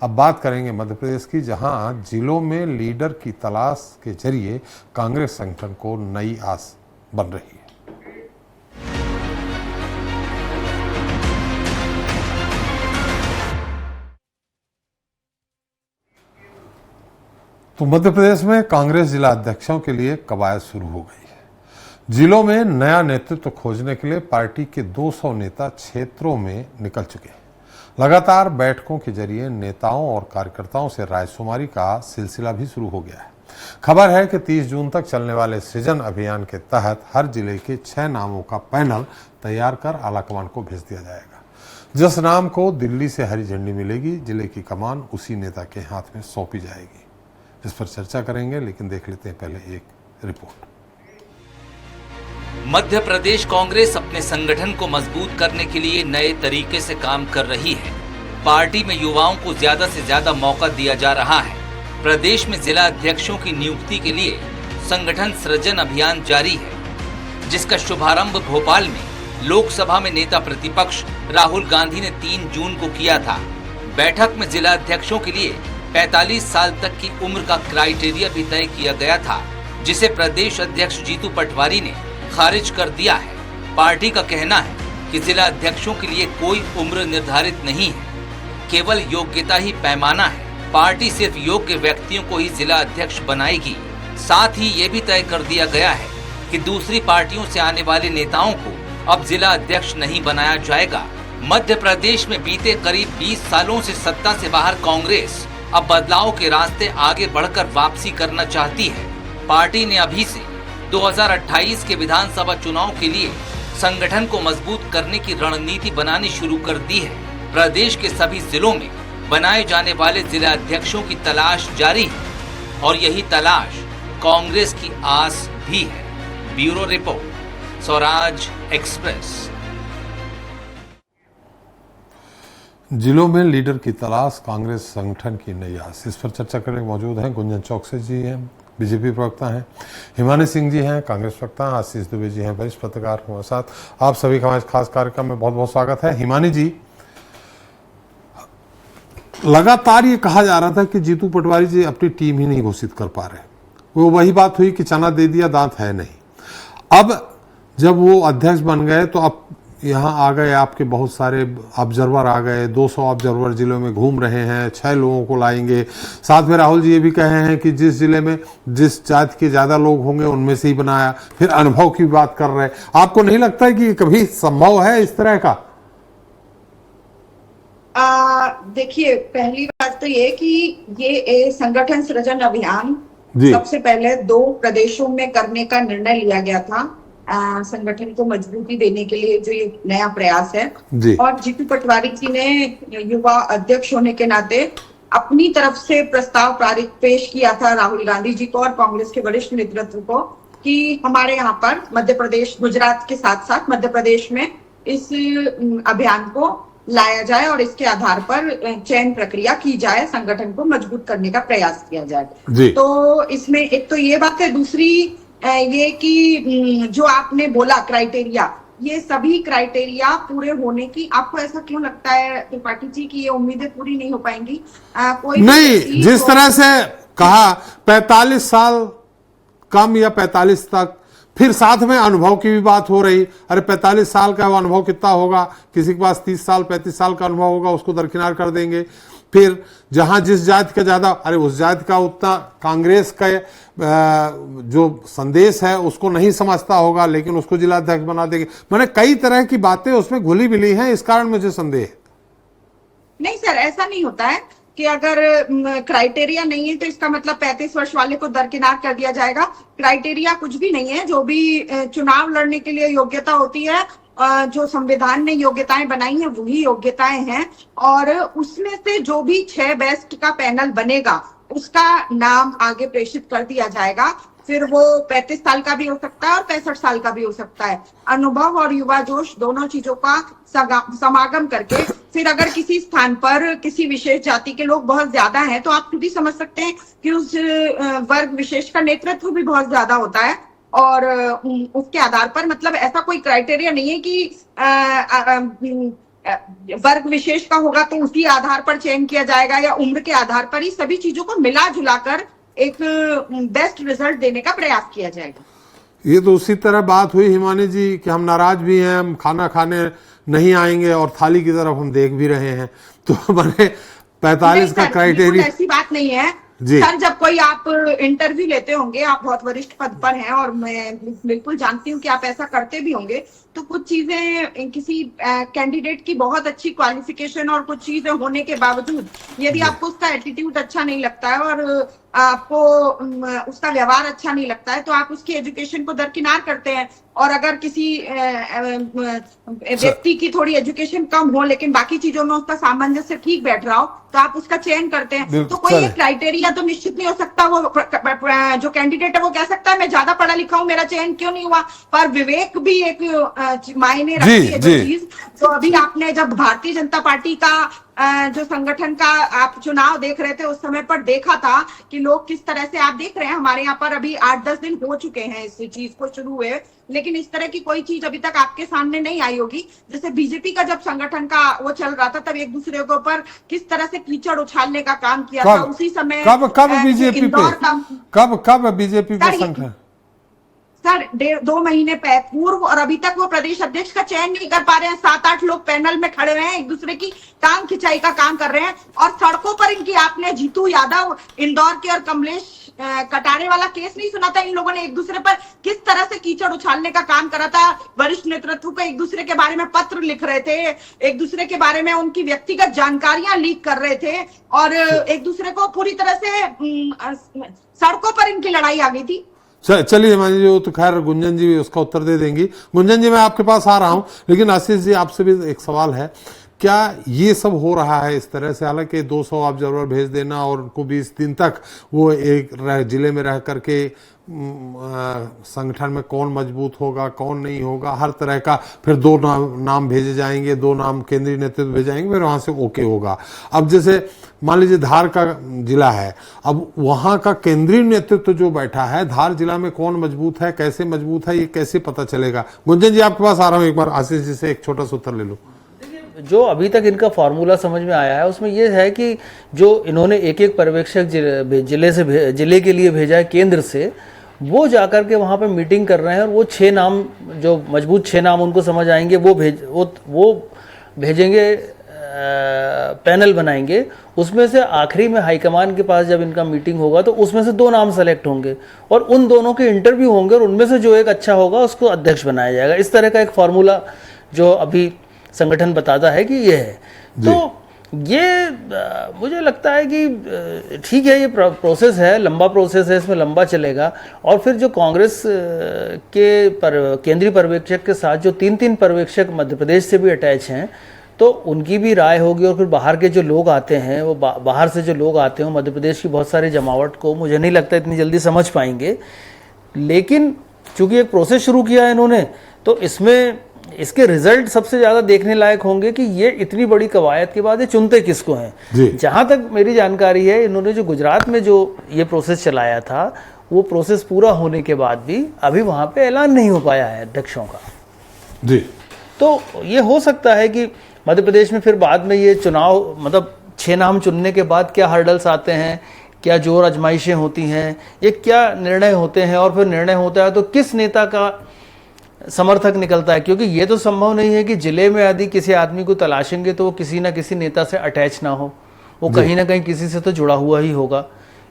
अब बात करेंगे मध्य प्रदेश की, जहां जिलों में लीडर की तलाश के जरिए कांग्रेस संगठन को नई आस बन रही है। तो मध्य प्रदेश में कांग्रेस जिला अध्यक्षों के लिए कवायद शुरू हो गई है। जिलों में नया नेतृत्व खोजने के लिए पार्टी के 200 नेता क्षेत्रों में निकल चुके हैं। लगातार बैठकों के जरिए नेताओं और कार्यकर्ताओं से रायशुमारी का सिलसिला भी शुरू हो गया है। खबर है कि 30 जून तक चलने वाले सृजन अभियान के तहत हर जिले के 6 नामों का पैनल तैयार कर आलाकमान को भेज दिया जाएगा। जिस नाम को दिल्ली से हरी झंडी मिलेगी, जिले की कमान उसी नेता के हाथ में सौंपी जाएगी। इस पर चर्चा करेंगे, लेकिन देख लेते हैं पहले एक रिपोर्ट। मध्य प्रदेश कांग्रेस अपने संगठन को मजबूत करने के लिए नए तरीके से काम कर रही है। पार्टी में युवाओं को ज्यादा से ज्यादा मौका दिया जा रहा है। प्रदेश में जिला अध्यक्षों की नियुक्ति के लिए संगठन सृजन अभियान जारी है, जिसका शुभारंभ भोपाल में लोकसभा में नेता प्रतिपक्ष राहुल गांधी ने 3 जून को किया था। बैठक में जिला अध्यक्षों के लिए 45 साल तक की उम्र का क्राइटेरिया भी तय किया गया था, जिसे प्रदेश अध्यक्ष जीतू पटवारी ने खारिज कर दिया है। पार्टी का कहना है कि जिला अध्यक्षों के लिए कोई उम्र निर्धारित नहीं है, केवल योग्यता ही पैमाना है। पार्टी सिर्फ योग्य व्यक्तियों को ही जिला अध्यक्ष बनाएगी। साथ ही ये भी तय कर दिया गया है कि दूसरी पार्टियों से आने वाले नेताओं को अब जिला अध्यक्ष नहीं बनाया जाएगा। मध्य प्रदेश में बीते करीब 20 सालों से सत्ता से बाहर कांग्रेस अब बदलाव के रास्ते आगे बढ़कर वापसी करना चाहती है। पार्टी ने अभी से 2028 के विधानसभा चुनाव के लिए संगठन को मजबूत करने की रणनीति बनानी शुरू कर दी है। प्रदेश के सभी जिलों में बनाए जाने वाले जिला अध्यक्षों की तलाश जारी है और यही तलाश कांग्रेस की आस भी है। Bureau report, Swaraj express. जिलों में लीडर की तलाश, कांग्रेस संगठन की नई आस। इस पर चर्चा करने मौजूद हैं गुंजन चौकसी जी हैं, बीजेपी प्रवक्ता हैं, हिमानी सिंह जी हैं, कांग्रेस प्रवक्ता, आशीष दुबे जी हैं, वरिष्ठ पत्रकार हमारे साथ। आप सभी का हमारे खास कार्यक्रम में बहुत बहुत स्वागत है। हिमानी जी, लगातार ये कहा जा रहा था कि जीतू पटवारी जी अपनी टीम ही नहीं घोषित कर पा रहे। वो वही बात हुई कि चना दे दिया दांत है नहीं। अब जब वो अध्यक्ष बन गए तो अब यहाँ आ गए आपके बहुत सारे ऑब्जर्वर आ गए, 200 ऑब्जर्वर जिलों में घूम रहे हैं, 6 लोगों को लाएंगे। साथ में राहुल जी ये भी कहे हैं कि जिस जिले में जिस जाति के ज्यादा लोग होंगे उनमें से ही बनाया। फिर अनुभव की बात कर रहे हैं। आपको नहीं लगता है कि कभी संभव है इस तरह का? देखिए, पहली बात तो ये कि ये संगठन सृजन अभियान सबसे पहले 2 प्रदेशों में करने का निर्णय लिया गया था। संगठन को मजबूती देने के लिए जो ये नया प्रयास है, और जीतू पटवारी जी ने युवा अध्यक्ष होने के नाते अपनी तरफ से प्रस्ताव पेश किया था राहुल गांधी जी को और कांग्रेस के वरिष्ठ नेतृत्व को कि हमारे यहाँ पर मध्य प्रदेश, गुजरात के साथ साथ मध्य प्रदेश में इस अभियान को लाया जाए और इसके आधार पर चयन प्रक्रिया की जाए, संगठन को मजबूत करने का प्रयास किया जाए। तो इसमें एक तो ये बात है। दूसरी ये कि जो आपने बोला क्राइटेरिया, ये सभी क्राइटेरिया पूरे होने की आपको ऐसा क्यों लगता है त्रिपाठी जी कि ये उम्मीदें पूरी नहीं हो पाएंगी? कोई नहीं, जिस तरह से कहा 45 साल कम या 45 तक, फिर साथ में अनुभव की भी बात हो रही। अरे 45 साल का वो अनुभव कितना होगा? किसी के पास 30 साल 35 साल का अनुभव होगा, उसको दरकिनार कर देंगे। फिर जहां जिस जाति का ज्यादा, अरे उस जाति का उतना कांग्रेस का जो संदेश है उसको नहीं समझता होगा, लेकिन उसको जिला अध्यक्ष बना देंगे। मैंने कई तरह की बातें उसमें घुली मिली हैं, इस कारण मुझे संदेह। नहीं सर, ऐसा नहीं होता है कि अगर क्राइटेरिया नहीं है तो इसका मतलब 35 वर्ष वाले को दरकिनार कर दिया जाएगा। क्राइटेरिया कुछ भी नहीं है। जो भी चुनाव लड़ने के लिए योग्यता होती है, जो संविधान ने योग्यताएं बनाई हैं वही योग्यताएं हैं, और उसमें से जो भी 6 बेस्ट का पैनल बनेगा उसका नाम आगे प्रेषित कर दिया जाएगा। फिर वो 35 साल का भी हो सकता है और 65 साल का भी हो सकता है। अनुभव और युवा जोश दोनों चीजों का समागम करके फिर अगर किसी स्थान पर किसी विशेष जाति के लोग बहुत ज्यादा हैं तो आप खुद ही समझ सकते हैं कि उस वर्ग विशेष का नेतृत्व भी बहुत ज्यादा होता है, और उसके आधार पर मतलब ऐसा कोई क्राइटेरिया नहीं है कि वर्ग विशेष का होगा तो उसी आधार पर चयन किया जाएगा, या उम्र के आधार पर, ही सभी चीजों को मिला जुलाकर एक बेस्ट रिजल्ट देने का प्रयास किया जाएगा। ये तो उसी तरह बात हुई हिमानी जी कि हम नाराज भी हैं, हम खाना खाने नहीं आएंगे और थाली की तरफ हम देख भी रहे हैं, तो मैंने 45 का क्राइटेरिया। ऐसी बात नहीं है जी सर, जब कोई आप इंटरव्यू लेते होंगे, आप बहुत वरिष्ठ पद पर हैं और मैं बिल्कुल जानती हूँ कि आप ऐसा करते भी होंगे, तो कुछ चीजें किसी कैंडिडेट की बहुत अच्छी क्वालिफिकेशन और कुछ चीजें होने के बावजूद यदि आपको उसका एटीट्यूड अच्छा नहीं लगता है और आपको उसका व्यवहार अच्छा नहीं लगता है, तो आप उसकी एजुकेशन को दरकिनार करते हैं। और अगर किसी व्यक्ति की थोड़ी एजुकेशन कम हो लेकिन बाकी चीजों में उसका सामंजस्य ठीक बैठ रहा हो, तो आप उसका चयन करते हैं। तो कोई एक क्राइटेरिया तो निश्चित नहीं हो सकता। वो जो कैंडिडेट है वो कह सकता है मैं ज्यादा पढ़ा लिखा हूं, मेरा चयन क्यों नहीं हुआ, पर विवेक भी एक मायने रखती है जो चीज। तो अभी आपने जब भारतीय जनता पार्टी का जो संगठन का आप चुनाव देख रहे थे उस समय पर देखा था कि लोग किस तरह से, आप देख रहे हैं हमारे यहाँ पर अभी 8-10 दिन हो चुके हैं इस चीज को शुरू हुए, लेकिन इस तरह की कोई चीज अभी तक आपके सामने नहीं आई होगी। जैसे बीजेपी का जब संगठन का वो चल रहा था तब एक दूसरे के ऊपर किस तरह से कीचड़ उछालने का काम किया था, उसी समय कब बीजेपी पे कब बीजेपी पे संगठन सर 2 महीने पूर्व, और अभी तक वो प्रदेश अध्यक्ष का चयन नहीं कर पा रहे हैं। 7-8 लोग पैनल में खड़े हुए हैं, एक दूसरे की टांग खिंचाई का काम कर रहे हैं। और सड़कों पर इनकी, आपने जीतू यादव इंदौर के और कमलेश कटारे वाला केस नहीं सुना था? इन लोगों ने एक दूसरे पर किस तरह से कीचड़ उछालने का काम करा था। वरिष्ठ नेतृत्व को एक दूसरे के बारे में पत्र लिख रहे थे, एक दूसरे के बारे में उनकी व्यक्तिगत जानकारियां लीक कर रहे थे, और एक दूसरे को पूरी तरह से सड़कों पर इनकी लड़ाई आ गई थी। चलिए हिमानी जी, तो खैर गुंजन जी उसका उत्तर दे देंगी। गुंजन जी मैं आपके पास आ रहा हूं, लेकिन आशीष जी आपसे भी एक सवाल है, क्या ये सब हो रहा है इस तरह से? हालांकि 200 ऑब्जर्वर भेज देना और उनको 20 दिन तक वो एक जिले में रह करके संगठन में कौन मजबूत होगा कौन नहीं होगा, हर तरह का, फिर 2 नाम भेजे जाएंगे, 2 नाम केंद्रीय नेतृत्व भेजाएंगे, फिर वहां से ओके होगा। अब जैसे मान लीजिए धार का जिला है, अब वहां का केंद्रीय नेतृत्व जो बैठा है, धार जिला में कौन मजबूत है, कैसे मजबूत है, ये कैसे पता चलेगा? गुंजन जी आपके पास आ रहा हूं, एक बार आशीष जी से एक छोटा सा उत्तर ले लो। जो अभी तक इनका फॉर्मूला समझ में आया है उसमें यह है कि जो इन्होंने एक पर्यवेक्षक जिले के लिए भेजा है केंद्र से, वो जाकर के वहाँ पे मीटिंग कर रहे हैं, और वो 6 नाम, जो मजबूत 6 नाम उनको समझ आएंगे, वो भेजेंगे, पैनल बनाएंगे। उसमें से आखिरी में हाईकमान के पास जब इनका मीटिंग होगा तो उसमें से 2 नाम सेलेक्ट होंगे, और उन दोनों के इंटरव्यू होंगे, और उनमें से जो एक अच्छा होगा उसको अध्यक्ष बनाया जाएगा। इस तरह का एक फॉर्मूला जो अभी संगठन बताता है कि ये है। तो ये मुझे लगता है कि ठीक है, ये प्रोसेस है, लंबा प्रोसेस है, इसमें लंबा चलेगा। और फिर जो कांग्रेस के केंद्रीय पर्यवेक्षक के साथ जो 3 पर्यवेक्षक मध्य प्रदेश से भी अटैच हैं, तो उनकी भी राय होगी। और फिर बाहर के जो लोग आते हैं, वो बाहर से जो लोग आते हैं, मध्य प्रदेश की बहुत सारी जमावट को मुझे नहीं लगता इतनी जल्दी समझ पाएंगे। लेकिन चूंकि एक प्रोसेस शुरू किया है इन्होंने, तो इसमें इसके रिजल्ट सबसे ज्यादा देखने लायक होंगे कि ये इतनी बड़ी कवायद के बाद ये चुनते किसको हैं। जहां तक मेरी जानकारी है, इन्होंने जो गुजरात में जो ये प्रोसेस चलाया था, वो प्रोसेस पूरा होने के बाद भी अभी वहां पे ऐलान नहीं हो पाया है अध्यक्षों का जी। तो ये हो सकता है कि मध्य प्रदेश में फिर बाद में ये चुनाव, मतलब 6 नाम चुनने के बाद क्या हर्डल्स आते हैं, क्या जोर आजमाइशें होती हैं, ये क्या निर्णय होते हैं, और फिर निर्णय होता है तो किस नेता का समर्थक निकलता है। क्योंकि ये तो संभव नहीं है कि जिले में यदि किसी आदमी को तलाशेंगे तो वो किसी ना किसी नेता से अटैच ना हो, वो कहीं ना कहीं किसी से तो जुड़ा हुआ ही होगा।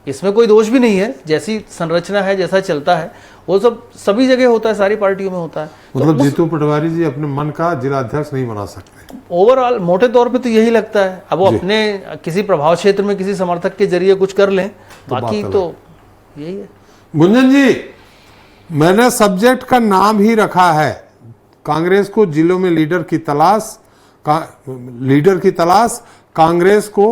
इसमें कोई दोष भी नहीं है, जैसी संरचना है, जैसा चलता है, वो सब सभी जगह होता है, सारी पार्टियों में होता है। मतलब जीतू पटवारी जी अपने मन का जिला अध्यक्ष नहीं बना सकते ओवरऑल, मोटे तौर पे तो यही लगता है। अब वो अपने किसी प्रभाव क्षेत्र में किसी समर्थक के जरिए कुछ कर लें, बाकी तो यही है। गुंजन जी, मैंने सब्जेक्ट का नाम ही रखा है, कांग्रेस को जिलों में लीडर की तलाश, कांग्रेस को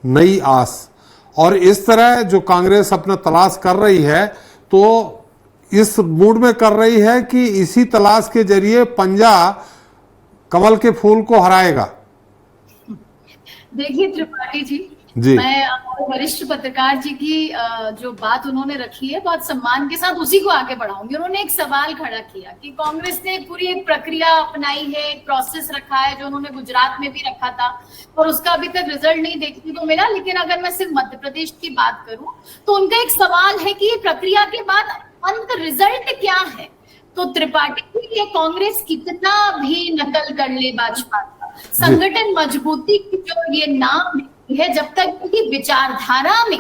नई आस। और इस तरह जो कांग्रेस अपना तलाश कर रही है, तो इस मूड में कर रही है कि इसी तलाश के जरिए पंजा कमल के फूल को हराएगा। देखिए त्रिपाठी जी, जी, मैं वरिष्ठ पत्रकार जी की जो बात उन्होंने रखी है बहुत सम्मान के साथ उसी को आगे बढ़ाऊंगी। उन्होंने एक सवाल खड़ा किया कि कांग्रेस ने पूरी एक प्रक्रिया अपनाई है, एक प्रोसेस रखा है जो उन्होंने गुजरात में भी रखा था और उसका अभी तक रिजल्ट नहीं देखने को मिला। लेकिन अगर मैं सिर्फ मध्य प्रदेश की बात करूं तो उनका एक सवाल है कि प्रक्रिया के बाद अंत रिजल्ट क्या है। तो त्रिपाठी के कांग्रेस कितना भी नकल कर ले भाजपा का, संगठन मजबूती की जो ये नाम है, जब तक इनकी विचारधारा में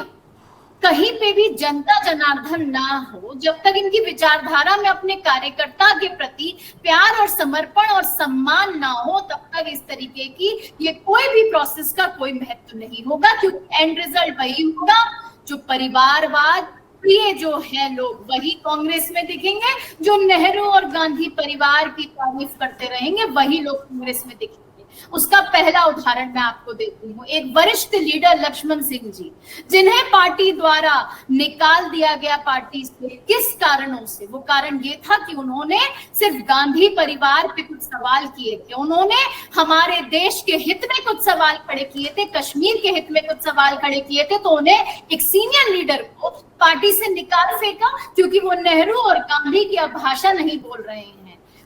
कहीं पे भी जनता जनार्दन ना हो, जब तक इनकी विचारधारा में अपने कार्यकर्ता के प्रति प्यार और समर्पण और सम्मान ना हो, तब तक इस तरीके की ये कोई भी प्रोसेस का कोई महत्व नहीं होगा। क्योंकि एंड रिजल्ट वही होगा जो परिवारवाद प्रिय जो है लोग वही कांग्रेस में दिखेंगे, जो नेहरू और गांधी परिवार की तारीफ करते रहेंगे वही लोग कांग्रेस में दिखेंगे। उसका पहला उदाहरण मैं आपको देती हूँ। एक वरिष्ठ लीडर लक्ष्मण सिंह जी, जिन्हें पार्टी द्वारा निकाल दिया गया पार्टी से, किस कारणों से? वो कारण ये था कि उन्होंने सिर्फ गांधी परिवार पे कुछ सवाल किए थे, उन्होंने हमारे देश के हित में कुछ सवाल खड़े किए थे, कश्मीर के हित में कुछ सवाल खड़े किए थे, तो उन्हें एक सीनियर लीडर को पार्टी से निकाल फेंका क्योंकि वो नेहरू और गांधी की अब भाषा नहीं बोल रहे हैं।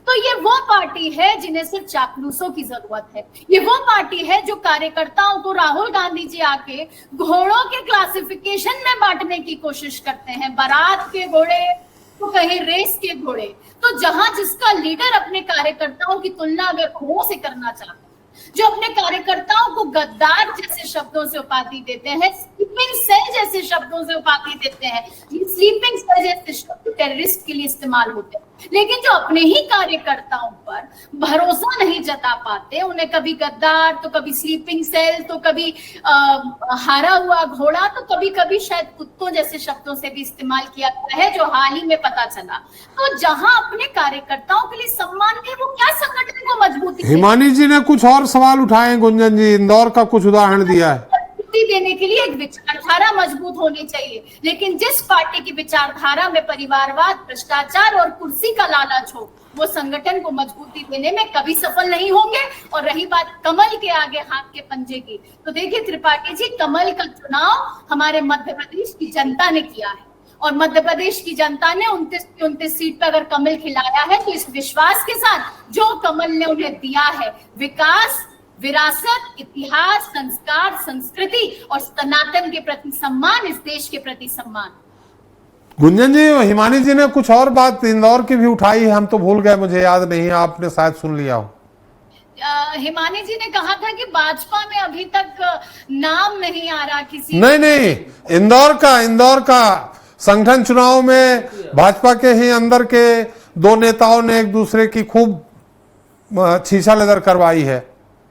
तो ये वो पार्टी है जिन्हें सिर्फ चापलूसों की जरूरत है। ये वो पार्टी है जो कार्यकर्ताओं को राहुल गांधी जी आके घोड़ों के क्लासिफिकेशन में बांटने की कोशिश करते हैं, बारात के घोड़े तो कहीं रेस के घोड़े। तो जहां जिसका लीडर अपने कार्यकर्ताओं की तुलना अगर घोड़ों से करना चाहता है, जो अपने कार्यकर्ताओं को गद्दार जैसे शब्दों से उपाधि देते हैं, स्लीपिंग सेल जैसे शब्दों से उपाधि देते हैं, ये स्लीपिंग सेल जैसे शब्द टेररिस्ट के लिए इस्तेमाल होते हैं, लेकिन जो अपने ही कार्यकर्ताओं पर भरोसा नहीं जता पाते, उन्हें कभी गद्दार तो कभी स्लीपिंग सेल तो कभी हारा हुआ घोड़ा तो कभी कभी शायद कुत्तों जैसे शब्दों से भी इस्तेमाल किया गया है, जो हाल ही में पता चला। तो जहां अपने कार्यकर्ताओं के लिए सम्मान है, वो क्या संगठन को मजबूती? हिमानी जी ने कुछ और सवाल उठाए, गुंजन जी इंदौर का कुछ उदाहरण दिया है। देने के लिए एक विचारधारा मजबूत होनी चाहिए, लेकिन जिस पार्टी की विचारधारा में परिवारवाद, भ्रष्टाचार और कुर्सी का लालच हो, वो संगठन को मजबूती देने में कभी सफल नहीं होंगे। और रही बात कमल के आगे हाथ के पंजे की, तो देखिए त्रिपाठी जी, कमल का चुनाव हमारे मध्य प्रदेश की जनता ने किया है और मध्य प्रदेश की जनता ने 29 सीट पर अगर कमल खिलाया है तो इस विश्वास के साथ जो कमल ने उन्हें दिया है, विकास, विरासत, इतिहास, संस्कार, संस्कृति और सनातन के प्रति सम्मान, इस देश के प्रति सम्मान। गुंजन जी, हिमानी जी ने कुछ और बात इंदौर की भी उठाई है, हम तो भूल गए, मुझे याद नहीं है, आपने शायद सुन लिया हो। हिमानी जी ने कहा था कि भाजपा में अभी तक नाम नहीं आ रहा किसी। नहीं, इंदौर का संगठन चुनाव में भाजपा के ही अंदर के दो नेताओं ने एक दूसरे की खूब छीछा लेदर करवाई है।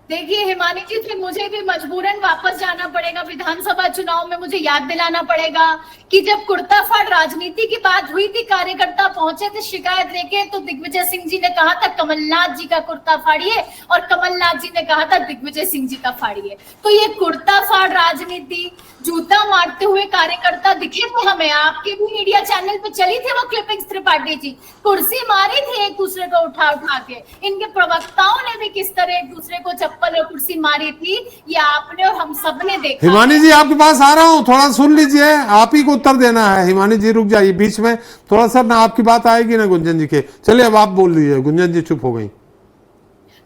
देखिए हिमानी जी, फिर मुझे भी मजबूरन वापस जाना पड़ेगा विधानसभा चुनाव में। मुझे याद दिलाना पड़ेगा कि जब कुर्ता फाड़ राजनीति की बात हुई थी, कार्यकर्ता पहुंचे थे शिकायत लेके, तो दिग्विजय सिंह जी ने कहा था कमलनाथ जी का कुर्ता फाड़िए और कमलनाथ जी ने कहा था दिग्विजय सिंह जी का फाड़िए। तो ये कुर्ता फाड़ राजनीति, जूता मारते हुए कार्यकर्ता दिखे थे हमें, आपके भी मीडिया चैनल पे चली थी वो क्लिपिंग्स। त्रिपाठी जी, कुर्सी मारी थी एक दूसरे को उठा उठा के, इनके प्रवक्ताओं ने भी किस तरह एक दूसरे को चप्पल और कुर्सी मारी थी, ये आपने और हम सब ने देखा। हिमानी जी, आपके पास आ रहा हूँ, थोड़ा सुन लीजिए, आप ही को उत्तर देना है। हिमानी जी रुक जाइए बीच में, थोड़ा सा ना आपकी बात आएगी ना गुंजन जी के। चलिए अब आप बोल दीजिए। गुंजन जी चुप हो गई।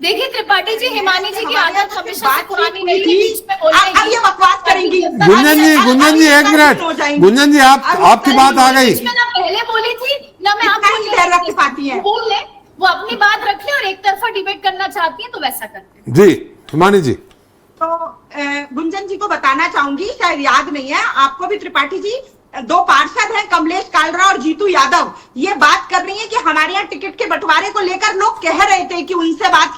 देखिए त्रिपाठी जी, हिमानी जी की आदत हमेशा से पुरानी नहीं है बीच में बोलने की। अब ये बकवास करेंगी। गुंजन जी एक मिनट। गुंजन जी, आपकी बात आ गई। मैं ना पहले बोली थी ना मैं आपको पाती है, बोल ले, वो अपनी बात रख ले और एक तरफा डिबेट करना चाहती है तो वैसा करते हैं। जी हिमानी जी। तो गुंजन जी को बताना चाहूंगी, शायद याद नहीं है आपको भी, त्रिपाठी जी दो पार्षद हैं, कमलेश कालरा और जीतू यादव, ये बात कर रही है कि हमारे यहाँ टिकट के बंटवारे को लेकर लोग कह रहे थे कि उनसे बात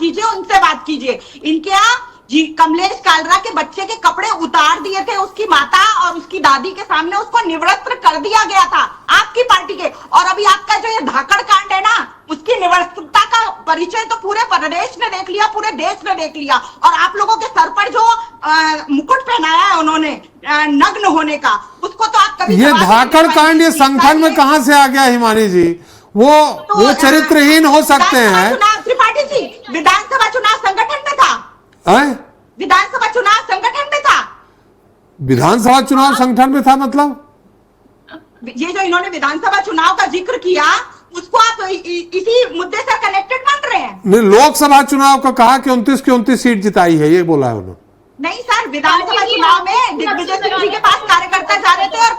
कीजिए। इनके यहाँ जी कमलेश कालरा के बच्चे के कपड़े उतार दिए थे, उसकी माता और उसकी दादी के सामने उसको निवृत्त कर दिया गया था आपकी पार्टी के। और अभी आपका जो ये धाकड़ कांड है ना, उसकी निवृत्तता का परिचय तो पूरे प्रदेश ने देख लिया, पूरे देश ने देख लिया। और आप लोगों के सर पर जो मुकुट पहनाया है उन्होंने नग्न होने का, उसको तो आप कभी ये धाकड़ कांड ये संगठन में कहां से आ गया हिमानी जी? वो चरित्रहीन हो सकते हैं। त्रिपाठी जी, विधानसभा चुनाव संगठन में था, विधानसभा चुनाव संगठन में था। विधानसभा चुनाव संगठन में था मतलब? ये जो इन्होंने विधानसभा चुनाव का जिक्र किया उसको आप इसी मुद्दे से कनेक्टेड मान रहे हैं? नहीं, लोकसभा चुनाव का कहा कि 29 की 29 सीट जिताई है, ये बोला है उन्होंने। नहीं सर, विधानसभा चुनाव में दिग्विजय सिंह जी के पास कार्यकर्ता जा रहे थे और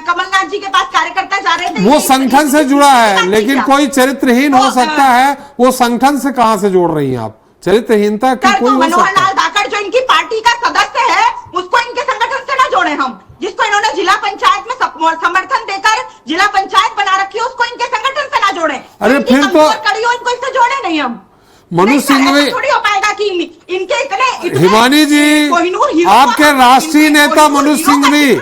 कमलनाथ जी के पास कार्यकर्ता जा रहे थे। वो संगठन से जुड़ा है, लेकिन कोई चरित्रहीन हो सकता है, वो संगठन से कहां से जोड़ रही हैं आप? चरित्रहीनता की कोई हो मनोहर लाल धाकड़ जो इनकी पार्टी का सदस्य है उसको इनके संगठन से ना जोड़े हम, जिसको इन्होंने जिला पंचायत में समर्थन देकर जिला पंचायत बना रखी है उसको इनके संगठन से ना जोड़े। अरे फिर तो कड़ी हो इनको इससे जोड़े नहीं हम। मनु सिंघवी थोड़ी हो पाएगा कि इनके इतने हिमानी जी, आपके राष्ट्रीय नेता मनु सिंघवी,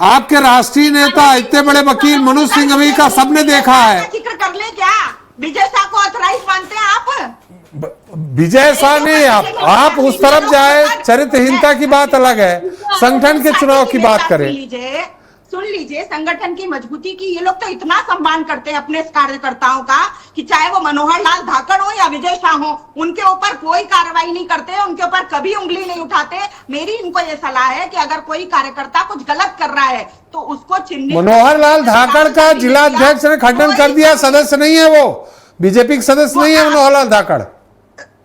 आपके राष्ट्रीय नेता इतने बड़े वकील मनु सिंघवी का सबने देखा है। जिक्र कर ले क्या विजय शाह को ऑथराइज मानते हैं आप? विजय शाह नहीं, आप उस तरफ जाए, चरित्रहीनता की बात अलग है, संगठन के चुनाव की बात करें। सुन लीजिए, संगठन की मजबूती की ये लोग तो इतना सम्मान करते हैं अपने कार्यकर्ताओं का कि चाहे वो मनोहर लाल धाकड़ हो या विजय शाह हो, उनके ऊपर कोई कार्रवाई नहीं करते, उनके ऊपर कभी उंगली नहीं उठाते। मेरी इनको ये सलाह है कि अगर कोई कार्यकर्ता कुछ गलत कर रहा है तो उसको चिन्हित। मनोहर लाल धाकड़ का जिला अध्यक्ष ने खंडन कर दिया, सदस्य नहीं है वो, बीजेपी के सदस्य नहीं है मनोहर लाल धाकड़।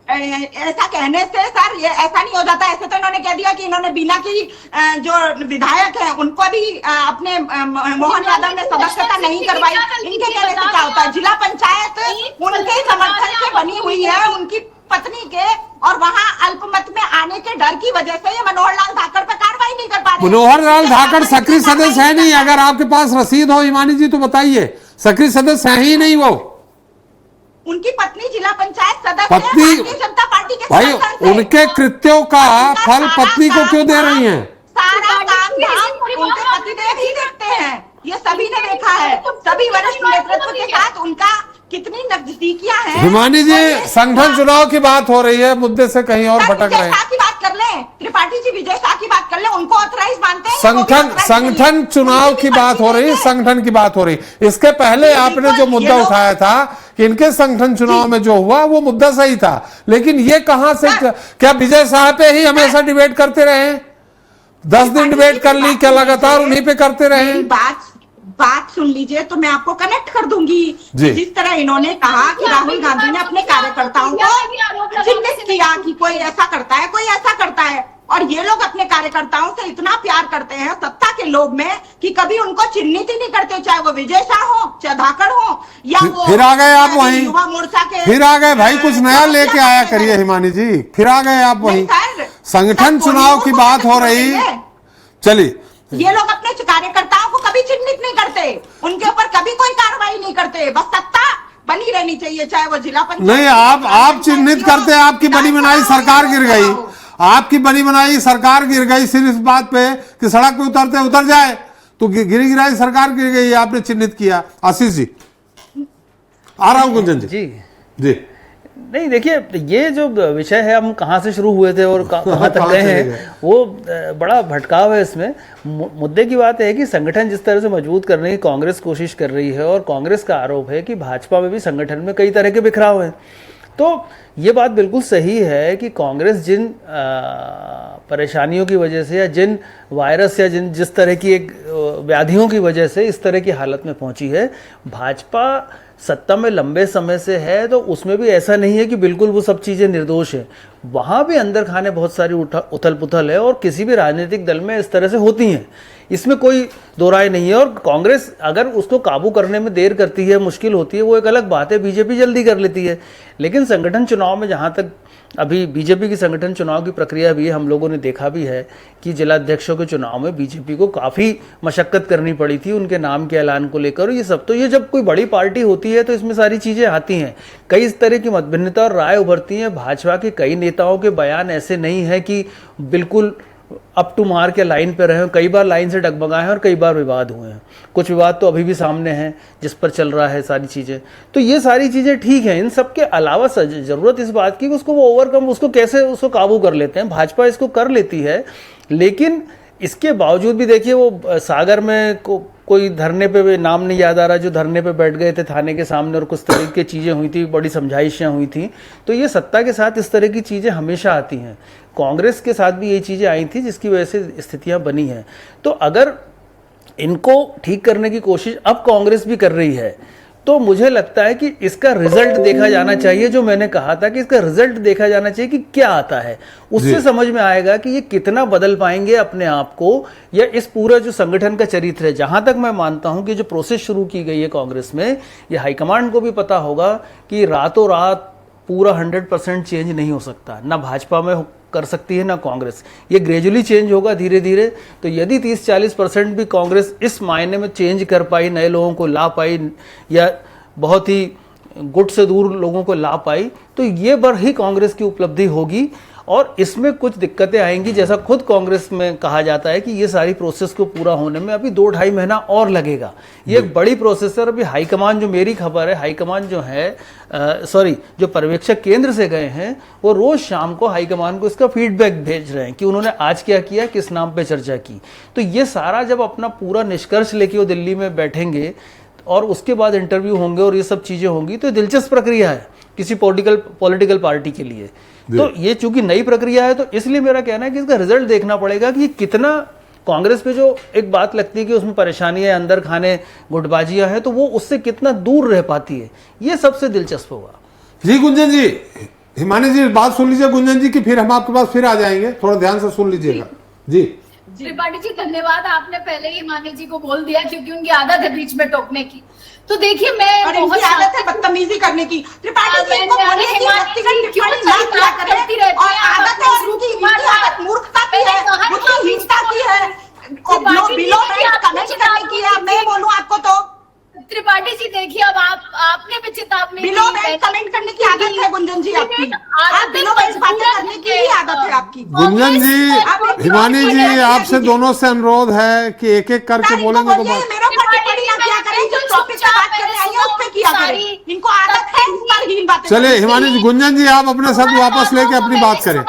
ऐसा कहने से सर ये ऐसा नहीं हो जाता। ऐसे तो इन्होंने कह दिया कि इन्होंने बीना की जो विधायक है उनको भी अपने मोहन यादव ने सदस्यता नहीं करवाई। इनके कहने से क्या होता है? जिला पंचायत उनके समर्थन से बनी हुई है, उनकी पत्नी के, और वहाँ अल्पमत में आने के डर की वजह से ये मनोहर लाल धाकड़ पर कार्रवाई नहीं कर पा रहे। मनोहर लाल धाकड़ सक्रिय सदस्य है नहीं। अगर आपके पास रसीद हो हिमानी जी तो बताइए, सक्रिय सदस्य है ही नहीं वो। उनकी पत्नी जिला पंचायत सदस्य पत्नी, है भारतीय जनता पार्टी के भाई उनके कृत्यों का फल पत्नी को क्यों दे रही हैं? सारा काम धाम उनके पतिदेव ही देखते हैं, ये सभी ने देखा है। सभी वरिष्ठ नेतृत्व के साथ उनका कितनी नजदीकियां हैं। हिमानी जी, संगठन चुनाव की बात हो रही है, मुद्दे से कहीं और भटक रहे हैं। की बात कर ले, त्रिपाठी जी विजय शाह की बात कर ले, उनको ऑथराइज मानते हैं। संगठन चुनाव की बात हो रही है, संगठन की बात हो रही है। इसके पहले आपने जो मुद्दा उठाया था कि इनके संगठन चुनाव में जो हुआ वो मुद्दा सही था, लेकिन ये कहां से, क्या विजय शाह पे ही हमेशा डिबेट करते रहे? 10 दिन डिबेट कर ली, क्या लगातार उन्हीं पे करते रहे? बात सुन लीजिए तो मैं आपको कनेक्ट कर दूंगी। जिस तरह इन्होंने कहा कि राहुल गांधी ने अपने कार्यकर्ताओं को चिन्हित किया कि कोई ऐसा करता है, कोई ऐसा करता है, और ये लोग अपने कार्यकर्ताओं से इतना प्यार करते हैं सत्ता के लोभ में कि कभी उनको चिन्हित ही नहीं करते, चाहे वो विजय शाह हो, चाहे धाकड़ हो, या वो फिर आ गए आप वहीं, युवा मोर्चा के, फिर आ गए भाई, कुछ नया लेके आया करिए हिमानी जी, फिर आ गए आप वहीं। संगठन चुनाव की बात हो रही, चलिए। ये लोग अपने कार्यकर्ताओं को कभी चिन्हित नहीं करते, उनके ऊपर कभी कोई कार्रवाई नहीं करते, बस सत्ता बनी रहनी चाहिए, चाहे वो जिला पंचायत। नहीं, आप चिन्हित करते, आपकी बनी बनाई सरकार गिर गई, आपकी बनी बनाई सरकार गिर गई सिर्फ इस बात पे कि सड़क पे उतरते उतर जाए, तो गिरी गिराई सरकार गिर गई, आपने चिन्हित किया। आशीष जी, आ रहा हूं गुंजन जी। जी नहीं, देखिए ये जो विषय है, हम कहाँ से शुरू हुए थे और कहाँ तक गए हैं, वो बड़ा भटकाव है इसमें। मुद्दे की बात है कि संगठन जिस तरह से मजबूत करने की कांग्रेस कोशिश कर रही है, और कांग्रेस का आरोप है कि भाजपा में भी संगठन में कई तरह के बिखराव हैं, तो ये बात बिल्कुल सही है कि कांग्रेस जिन परेशानियों की वजह से, या जिन वायरस या जिस तरह की एक व्याधियों की वजह से इस तरह की हालत में पहुंची है, भाजपा सत्ता में लंबे समय से है, तो उसमें भी ऐसा नहीं है कि बिल्कुल वो सब चीज़ें निर्दोष है। वहाँ भी अंदर खाने बहुत सारी उथल पुथल है, और किसी भी राजनीतिक दल में इस तरह से होती हैं, इसमें कोई दो राय नहीं है। और कांग्रेस अगर उसको काबू करने में देर करती है, मुश्किल होती है, वो एक अलग बात है, बीजेपी जल्दी कर लेती है। लेकिन संगठन चुनाव में जहाँ तक अभी बीजेपी की संगठन चुनाव की प्रक्रिया भी है, हम लोगों ने देखा भी है कि जिलाध्यक्षों के चुनाव में बीजेपी को काफ़ी मशक्कत करनी पड़ी थी उनके नाम के ऐलान को लेकर। ये सब तो, ये जब कोई बड़ी पार्टी होती है तो इसमें सारी चीज़ें आती हैं, कई इस तरह की मतभिन्नता और राय उभरती हैं। भाजपा के कई नेताओं के बयान ऐसे नहीं है कि बिल्कुल अप टू मार के लाइन पे रहे हैं, कई बार लाइन से डगमगाए हैं और कई बार विवाद हुए हैं। कुछ विवाद तो अभी भी सामने हैं जिस पर चल रहा है सारी चीज़ें, तो ये सारी चीज़ें ठीक हैं। इन सब के अलावा ज़रूरत इस बात की उसको वो ओवरकम, उसको कैसे उसको काबू कर लेते हैं। भाजपा इसको कर लेती है, लेकिन इसके बावजूद भी देखिए वो सागर में कोई धरने पे, नाम नहीं याद आ रहा, जो धरने पे बैठ गए थे थाने के सामने और कुछ तरह की चीज़ें हुई थी, बड़ी समझाइशें हुई थी। तो ये सत्ता के साथ इस तरह की चीज़ें हमेशा आती हैं। कांग्रेस के साथ भी ये चीज़ें आई थी जिसकी वजह से स्थितियाँ बनी हैं। तो अगर इनको ठीक करने की कोशिश अब कांग्रेस भी कर रही है तो मुझे लगता है कि इसका रिजल्ट देखा जाना चाहिए। जो मैंने कहा था कि इसका रिजल्ट देखा जाना चाहिए कि क्या आता है, उससे समझ में आएगा कि ये कितना बदल पाएंगे अपने आप को, या इस पूरा जो संगठन का चरित्र है। जहां तक मैं मानता हूं कि जो प्रोसेस शुरू की गई है कांग्रेस में, ये हाईकमांड को भी पता होगा कि रातों रात पूरा 100% चेंज नहीं हो सकता, ना भाजपा में कर सकती है ना कांग्रेस। ये ग्रेजुअली चेंज होगा धीरे धीरे। तो यदि 30-40% भी कांग्रेस इस मायने में चेंज कर पाई, नए लोगों को ला पाई या बहुत ही गुट से दूर लोगों को ला पाई, तो ये बार ही कांग्रेस की उपलब्धि होगी। और इसमें कुछ दिक्कतें आएंगी, जैसा खुद कांग्रेस में कहा जाता है कि ये सारी प्रोसेस को पूरा होने में अभी 2-2.5 महीना और लगेगा। ये एक बड़ी प्रोसेस है। अभी हाईकमान, जो मेरी खबर है, हाईकमान जो है जो पर्यवेक्षक केंद्र से गए हैं, वो रोज शाम को हाईकमान को इसका फीडबैक भेज रहे हैं कि उन्होंने आज क्या किया, किस नाम पे चर्चा की। तो ये सारा जब अपना पूरा निष्कर्ष लेके वो दिल्ली में बैठेंगे और उसके बाद इंटरव्यू होंगे और ये सब चीजें होंगी, तो दिलचस्प प्रक्रिया है किसी पॉलिटिकल पार्टी के लिए। तो ये चूंकि नई प्रक्रिया है, तो इसलिए मेरा कहना है कि इसका रिजल्ट देखना पड़ेगा कि कितना कांग्रेस पे जो एक बात लगती है कि उसमें परेशानियां, अंदर खाने गुटबाजियां हैं, तो वो उससे कितना दूर रह पाती है। ये सबसे दिलचस्प होगा। जी गुंजन जी, हिमानी जी बात सुन लीजिए गुंजन जी की, फिर हम आपके पास फिर आ जाएंगे, थोड़ा ध्यान से सुन लीजिएगा। जी त्रिपाठी जी धन्यवाद, आपने पहले ही मानी जी को बोल दिया क्योंकि उनकी आदत है बीच में टोकने की। तो देखिए, मैं और इनकी आदत है बदतमीजी करने की। त्रिपाठी जी इनको बोलिए कि व्यक्तिगत टिप्पणी ना किया करें, और आदत है इनकी आदत मूर्खता की है, बुद्धिहीनता की है, बिलो में कमेंट करने की है। मैं बोलूं आपको तो त्रिपाठी जी देखिए, अब आपने भी चेतावनी बिलो में कमेंट करने की आदत है गुंजन जी आपकी। आप बिलो में बातें करने की ही आदत है आपकी। गुंजन जी, हिमानी जी, आपसे दोनों से अनुरोध है कि एक एक करके बोलेंगे तो बात। मेरे ऊपर टिप्पणी ना किया करें, जो टॉपिक पे बात करने आई है उस पे किया करें। इनको आदत है स्तरहीन बातें। चलिए हिमानी जी, गुंजन जी आप अपने शब्द वापस लेके अपनी बात करें।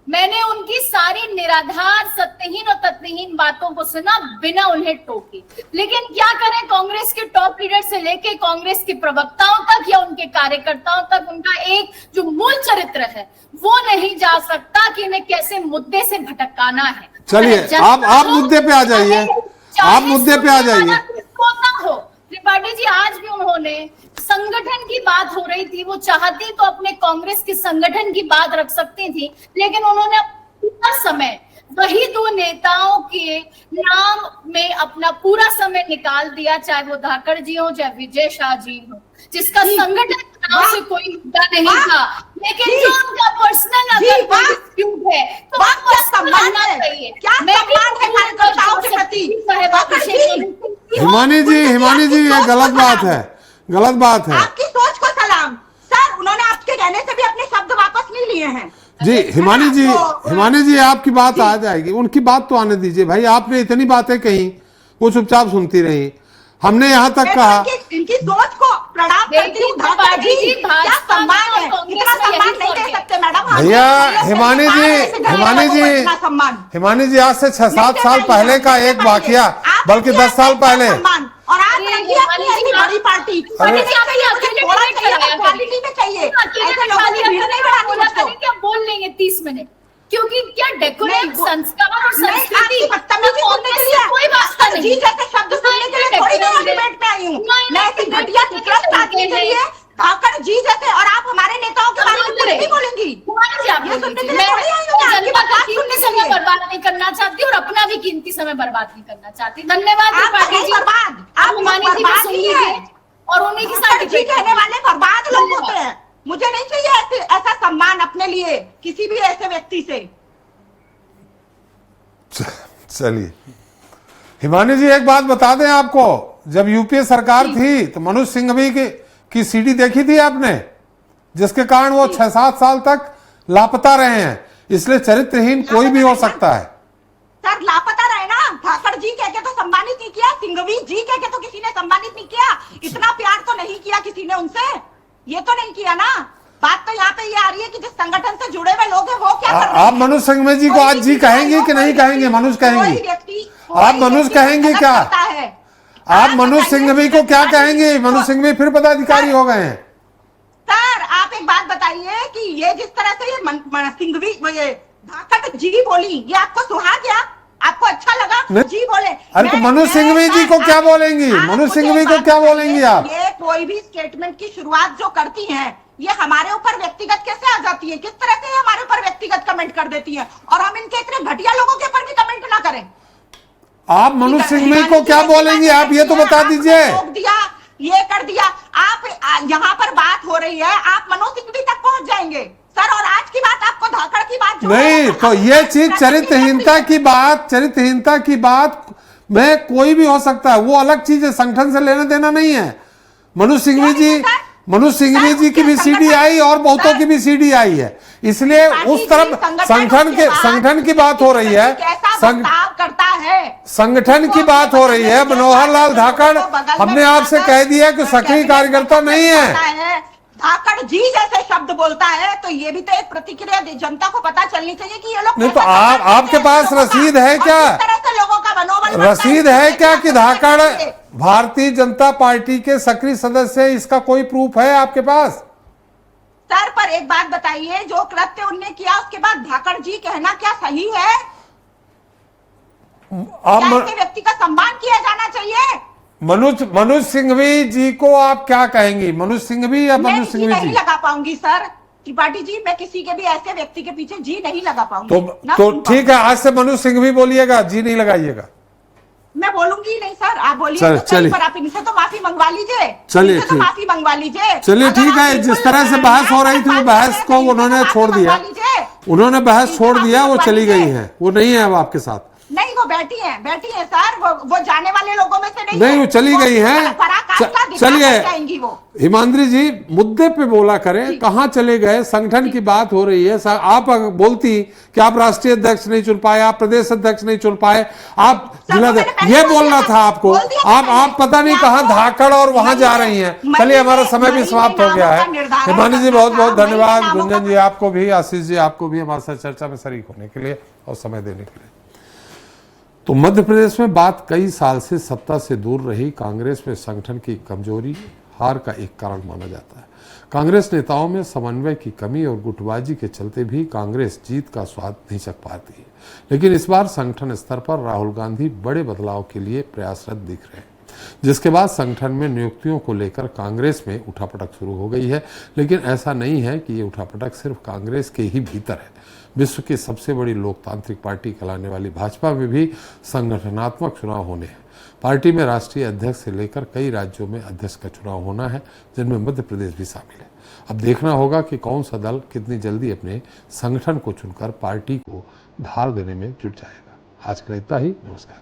मैंने उनकी सारी निराधार, सत्यहीन और तथ्यहीन बातों को सुना बिना उन्हें टोके। लेकिन क्या करें, कांग्रेस के टॉप लीडर से लेके कांग्रेस के प्रवक्ताओं तक या उनके कार्यकर्ताओं तक उनका एक जो मूल चरित्र है वो नहीं जा सकता कि इन्हें कैसे मुद्दे से भटकाना है। चलिए आप मुद्दे पे आ जाइए, आप मुद्दे पे आ जाइए। हो त्रिपाठी जी, आज भी उन्होंने संगठन की बात हो रही थी, वो चाहती तो अपने कांग्रेस के संगठन की बात रख सकती थी, लेकिन उन्होंने पूरा समय वही दो नेताओं के नाम में अपना पूरा समय निकाल दिया, चाहे वो धाकड़ जी हो चाहे विजय शाह जी हो, जिसका संगठन नाम से कोई मुद्दा नहीं था। लेकिन जो उनका पर्सनल अगर कोई डिस्प्यूट है तो वो सम्मान चाहिए। क्या सम्मान है कार्यकर्ताओं के प्रति? हिमानी जी, ये गलत बात है, गलत बात है। आपकी सोच को सलाम सर, उन्होंने आपके कहने से भी अपने शब्द वापस नहीं लिए हैं। जी हिमानी जी आपकी बात आ जाएगी, उनकी बात तो आने दीजिए भाई। आपने इतनी बातें कही, वो चुपचाप सुनती रही। हमने यहाँ तक कहा इनकी सोच को प्रणाम करती हूँ। धाकड़ जी क्या सम्मान है, इतना सम्मान नहीं दे सकते मैडम भैया। हिमानी जी आज से 6-7 साल पहले का एक वाकया, बल्कि 10 साल पहले। और आप रखिए अपनी ऐसी बड़ी पार्टी, क्वालिटी में चाहिए, ऐसे लोगों की भीड़ नहीं बढ़ानी मुझको। क्या बोल लेंगे 30 मिनट, क्योंकि क्या डेकोरेट संस्कार और संस्कृति कोई वास्ता नहीं। जी जैसे शब्द सुनने के लिए थोड़ी मैं डिबेट में आई हूँ, मैं ऐसी घटिया टिकट आदमी के लिए धाकड़ जी जैसे, और आप हमारे नेताओं के बारे में कुछ भी बोलेंगी। समय बर्बाद नहीं करना चाहती और अपना भी कीमती समय बर्बाद नहीं करना चाहती। धन्यवाद और उन्हीं के साथ जी कहने वाले बर्बाद लोग होते हैं। मुझे नहीं चाहिए ऐसा सम्मान अपने लिए किसी भी ऐसे व्यक्ति से। चलिए हिमानी जी एक बात बता दें आपको, जब यूपीए सरकार थी तो मनोज सिंघवी की सीडी देखी थी आपने, जिसके कारण वो 6-7 साल तक लापता रहे हैं। इसलिए चरित्रहीन कोई भी हो सकता है। सर लापता रहे ना, धाकड़ जी कह के तो सम्मानित नहीं किया, सिंघवी जी कह के तो किसी ने सम्मानित नहीं किया, इतना प्यार तो नहीं किया किसी ने उनसे, ये तो नहीं किया ना। बात तो यहाँ पे ये आ रही है कि जिस संगठन से जुड़े हुए लोग हैं वो क्या कर रहे हैं। आप मनोज सिंघवी जी को आज जी कहेंगे कि नहीं कहेंगे? मनोज कहेंगे, आप मनोज कहेंगे क्या? आप मनोज सिंघवी को क्या कहेंगे? मनोज सिंघवी फिर पदाधिकारी हो गए हैं। सर आप एक बात बताइए कि ये जिस तरह से ये सिंघवी ये धाकड़ जी बोली, ये आपको सुहा गया? आपको अच्छा लगा? जी बोले। अरे तो मनोज सिंघवी जी को क्या बोलेंगी? मनोज सिंघवी को क्या बोलेंगी आप? ये कोई भी स्टेटमेंट की शुरुआत जो करती हैं, ये हमारे ऊपर व्यक्तिगत कैसे आ जाती है? किस तरह से हमारे ऊपर व्यक्तिगत कमेंट कर देती है? और हम इनके इतने घटिया लोगों के ऊपर भी कमेंट ना करें। आप मनोज सिंघवी को क्या बोलेंगी? आप ये तो बता दीजिए। रोक दिया, ये कर दिया। आप यहाँ पर बात हो रही है, आप मनोज सिंघवी तक पहुंच जाएंगे सर। और आज की बात आपको धाकड़ की बात नहीं, तो ये चीज चरित्रहीनता की बात में कोई भी हो सकता है, वो अलग चीज है, संगठन से लेना देना नहीं है। मनोज सिंघवी जी की भी सीडी आई और बहुतों की भी सीडी आई है, इसलिए उस तरफ संगठन की बात हो रही है। करता है संगठन की बात हो रही है। मनोहर लाल धाकड़ हमने आपसे कह दिया कि सक्रिय कार्यकर्ता नहीं है। धाकड़ जी जैसे शब्द बोलता है, तो ये भी तो एक प्रतिक्रिया जनता को पता चलनी चाहिए कि ये लोग नहीं। तो आपके पास रसीद है क्या? तरह से लोगों का मनोबल रसीद है क्या कि धाकड़ भारतीय जनता पार्टी के सक्रिय सदस्य है? इसका कोई प्रूफ है आपके पास? सर पर एक बात बताइए, जो कृत्य उनने किया उसके बाद धाकड़ जी कहना क्या सही है? ऐसे व्यक्ति का सम्मान किया जाना चाहिए। मनोज सिंघवी जी को आप क्या कहेंगी? मनोज सिंघवी या मनोज सिंघवी जी? नहीं लगा पाऊंगी सर त्रिपाठी जी, मैं किसी के भी ऐसे व्यक्ति के पीछे जी नहीं लगा पाऊंगी। तो ठीक है, आज से मनोज सिंघवी बोलिएगा, जी नहीं लगाइएगा। मैं बोलूंगी नहीं सर, आप बोलिए। चलिए, पर आप इनसे तो माफी मंगवा लीजिए। चलिए, तो माफी मंगवा लीजिए। चलिए ठीक है। जिस तरह से बहस हो रही थी, वो बहस को उन्होंने छोड़ दिया। उन्होंने बहस छोड़ दिया, वो चली गई है, वो नहीं है अब आपके साथ। नहीं, वो बैठी है सर, वो जाने वाले लोगों में से नहीं, वो चली गई है। चलिए हिमांद्री जी, मुद्दे पे बोला करें, कहाँ चले गए? संगठन की बात हो रही है। आप बोलती कि आप राष्ट्रीय अध्यक्ष नहीं चुन पाए, आप प्रदेश अध्यक्ष नहीं चुन पाए, आप जिला, ये बोलना था आपको। आप पता नहीं कहाँ धाकड़ और वहां जा रही हैं। चलिए, हमारा समय भी समाप्त हो गया है। हिमांद्री जी बहुत बहुत धन्यवाद। गुंजन जी आपको भी, आशीष जी आपको भी हमारे साथ चर्चा में शरीक होने के लिए और समय देने के लिए। तो मध्य प्रदेश में बात कई साल से सत्ता से दूर रही कांग्रेस में संगठन की कमजोरी हार का एक कारण माना जाता है। कांग्रेस नेताओं में समन्वय की कमी और गुटबाजी के चलते भी कांग्रेस जीत का स्वाद नहीं चख पाती है। लेकिन इस बार संगठन स्तर पर राहुल गांधी बड़े बदलाव के लिए प्रयासरत दिख रहे हैं, जिसके बाद संगठन में नियुक्तियों को लेकर कांग्रेस में उठापटक शुरू हो गई है। लेकिन ऐसा नहीं है कि ये उठापटक सिर्फ कांग्रेस के ही भीतर है। विश्व की सबसे बड़ी लोकतांत्रिक पार्टी कहलाने वाली भाजपा में भी संगठनात्मक चुनाव होने हैं। पार्टी में राष्ट्रीय अध्यक्ष से लेकर कई राज्यों में अध्यक्ष का चुनाव होना है, जिनमें मध्य प्रदेश भी शामिल है। अब देखना होगा कि कौन सा दल कितनी जल्दी अपने संगठन को चुनकर पार्टी को ढाल देने में जुट जाएगा। आज का इतना ही, नमस्कार।